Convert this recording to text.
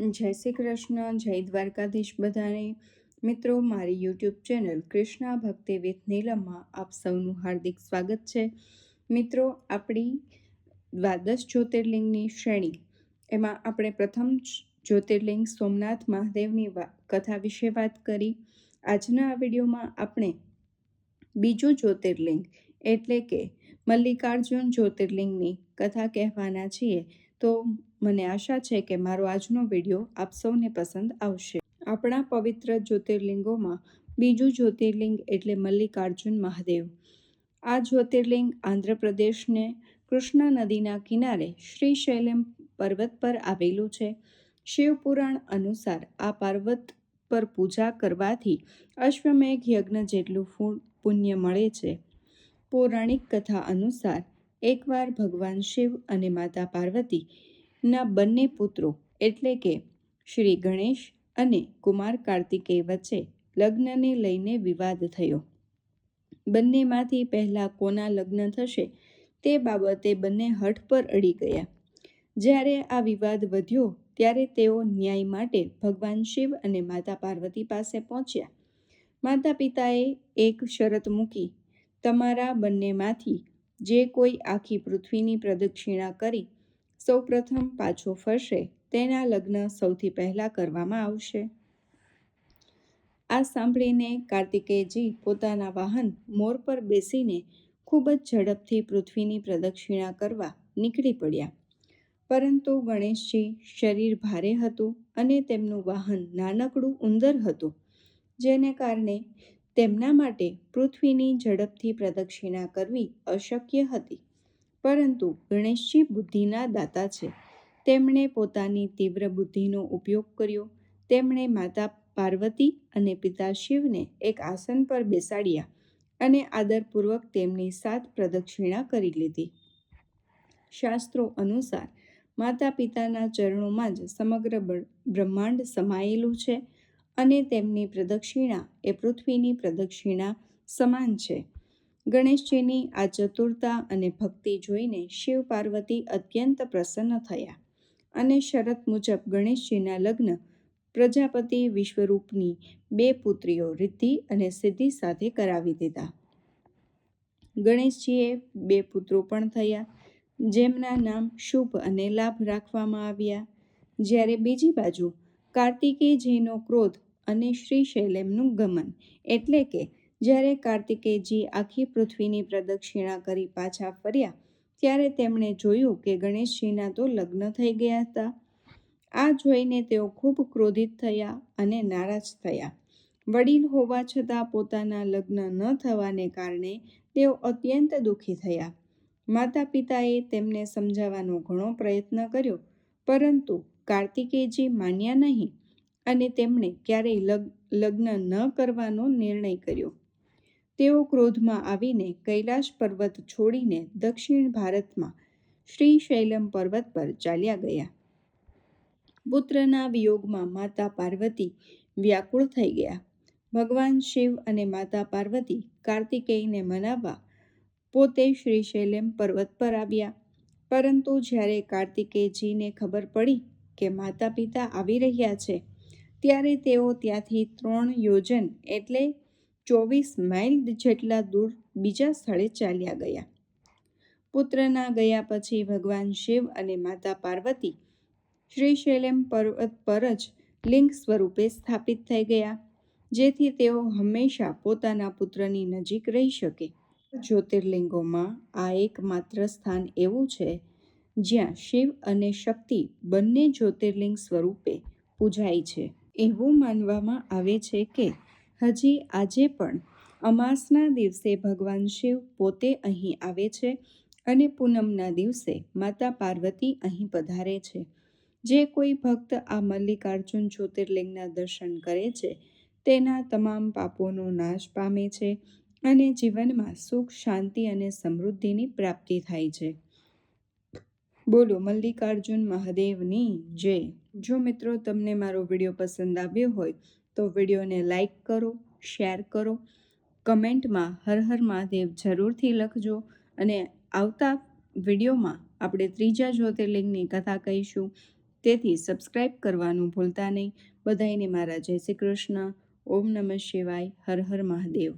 જય શ્રી કૃષ્ણ, જય દ્વારકાધીશ બધાને. મિત્રો, મારી યુટ્યુબ ચેનલ કૃષ્ણા ભક્તિ વિથ નીલમમાં આપ સૌનું હાર્દિક સ્વાગત છે. મિત્રો, આપણી દ્વાદશ જ્યોતિર્લિંગની શ્રેણી એમાં આપણે પ્રથમ જ્યોતિર્લિંગ સોમનાથ મહાદેવની કથા વિશે વાત કરી. આજના આ વિડીયોમાં આપણે બીજું જ્યોતિર્લિંગ એટલે કે મલ્લિકાર્જુન જ્યોતિર્લિંગની કથા કહેવાના છીએ. તો મને આશા છે કે મારો આજનો વિડીયો આપ સૌને પસંદ આવશે. આપણા પવિત્ર જ્યોતિર્લિંગોમાં બીજું જ્યોતિર્લિંગ એટલે મલ્લિકાર્જુન મહાદેવ. આ જ્યોતિર્લિંગ આંધ્રપ્રદેશને કૃષ્ણા નદીના કિનારે શ્રીશૈલમ પર્વત પર આવેલું છે. શિવપુરાણ અનુસાર આ પર્વત પર પૂજા કરવાથી અશ્વમેઘ યજ્ઞ જેટલું પુણ્ય મળે છે. પૌરાણિક કથા અનુસાર એકવાર ભગવાન શિવ અને માતા પાર્વતીના બંને પુત્રો એટલે કે શ્રી ગણેશ અને કુમાર કાર્તિકેય વચ્ચે લગ્નને લઈને વિવાદ થયો. બંનેમાંથી પહેલા કોના લગ્ન થશે તે બાબતે બંને હઠ પર અડી ગયા. જ્યારે આ વિવાદ વધ્યો ત્યારે તેઓ ન્યાય માટે ભગવાન શિવ અને માતા પાર્વતી પાસે પહોંચ્યા. માતા પિતાએ એક શરત મૂકી, તમારા બંનેમાંથી જે કોઈ આખી પૃથ્વીની પ્રદક્ષિણા કરી સૌપ્રથમ પાછો ફરશે તેના લગ્ન સૌથી પહેલા કરવામાં આવશે. આ સાંભળીને કાર્તિકેયજી પોતાના વાહન મોર પર બેસીને ખૂબ જ ઝડપથી પૃથ્વીની પ્રદક્ષિણા કરવા નીકળી પડ્યા. પરંતુ ગણેશજી શરીર ભારે હતું અને તેમનું વાહન નાનકડું ઉંદર હતું, જેને કારણે તેમના માટે પૃથ્વીની ઝડપથી પ્રદક્ષિણા કરવી અશક્ય હતી. પરંતુ ગણેશજી બુદ્ધિના દાતા છે. તેમણે પોતાની તીવ્ર બુદ્ધિનો ઉપયોગ કર્યો. તેમણે માતા પાર્વતી અને પિતા શિવને એક આસન પર બેસાડ્યા અને આદરપૂર્વક તેમની 7 પ્રદક્ષિણા કરી લીધી. શાસ્ત્રો અનુસાર માતા પિતાના ચરણોમાં જ સમગ્ર બ્રહ્માંડ સમાયેલું છે અને તેમની પ્રદક્ષિણા એ પૃથ્વીની પ્રદક્ષિણા સમાન છે. ગણેશજીની આ ચતુરતા અને ભક્તિ જોઈને શિવ પાર્વતી અત્યંત પ્રસન્ન થયા અને શરત મુજબ ગણેશજીના લગ્ન પ્રજાપતિ વિશ્વરૂપની 2 પુત્રીઓ રિદ્ધિ અને સિદ્ધિ સાથે કરાવી દીધા. ગણેશજીએ 2 પુત્રો પણ થયા, જેમના નામ શુભ અને લાભ રાખવામાં આવ્યા. જ્યારે બીજી બાજુ કાર્તિકેયજીનો ક્રોધ અને શ્રીશૈલમનું ગમન એટલે કે જ્યારે કાર્તિકેયજી આખી પૃથ્વીની પ્રદક્ષિણા કરી પાછા ફર્યા ત્યારે તેમણે જોયું કે ગણેશજીના તો લગ્ન થઈ ગયા હતા. આ જોઈને તેઓ ખૂબ ક્રોધિત થયા અને નારાજ થયા. વડીલ હોવા છતાં પોતાના લગ્ન ન થવાને કારણે તેઓ અત્યંત દુઃખી થયા. માતા પિતાએ તેમને સમજાવવાનો ઘણો પ્રયત્ન કર્યો, પરંતુ કાર્તિકેયજી માન્યા નહીં અને તેમણે ક્યારેય લગ્ન ન કરવાનો નિર્ણય કર્યો. તેઓ ક્રોધમાં આવીને કૈલાશ પર્વત છોડીને દક્ષિણ ભારતમાં શ્રીશૈલમ પર્વત પર ચાલ્યા ગયા. પુત્રના વિયોગમાં માતા પાર્વતી વ્યાકુળ થઈ ગયા. ભગવાન શિવ અને માતા પાર્વતી કાર્તિકેયને મનાવવા પોતે શ્રીશૈલમ પર્વત પર આવ્યા. પરંતુ જ્યારે કાર્તિકેયજીને ખબર પડી કે માતા પિતા આવી રહ્યા છે ત્યારે તેઓ ત્યાંથી 3 યોજન એટલે 24 માઇલ જેટલા દૂર બીજા સ્થળે ચાલ્યા ગયા. પુત્રના ગયા પછી ભગવાન શિવ અને માતા પાર્વતી શ્રીશૈલમ પર્વત પર જ લિંગ સ્વરૂપે સ્થાપિત થઈ ગયા, જેથી તેઓ હંમેશા પોતાના પુત્રની નજીક રહી શકે. જ્યોતિર્લિંગોમાં આ એકમાત્ર સ્થાન એવું છે જ્યાં શિવ અને શક્તિ બંને જ્યોતિર્લિંગ સ્વરૂપે પૂજાય છે. એવું માનવામાં આવે છે કે હજી આજે પણ અમાસના દિવસે ભગવાન શિવ પોતે અહીં આવે છે અને પૂનમના દિવસે માતા પાર્વતી અહીં પધારે છે. જે કોઈ ભક્ત આ મલ્લિકાર્જુન જ્યોતિર્લિંગના દર્શન કરે છે તેના તમામ પાપોનો નાશ પામે છે અને જીવનમાં સુખ, શાંતિ અને સમૃદ્ધિની પ્રાપ્તિ થાય છે. બોલો મલ્લિકાર્જુન મહાદેવની જય. જો મિત્રો તમને મારો વિડીયો પસંદ આવ્યો હોય તો વિડીયોને લાઈક કરો, શેર કરો, કમેન્ટમાં હર હર મહાદેવ જરૂરથી લખજો અને આવતા વિડીયોમાં આપણે ત્રીજા જ્યોતિર્લિંગની કથા કહીશું. તેથી સબસ્ક્રાઈબ કરવાનું ભૂલતા નહીં. બધાઈને મારા જય શ્રી કૃષ્ણ. ઓમ નમઃ શિવાય. હર હર મહાદેવ.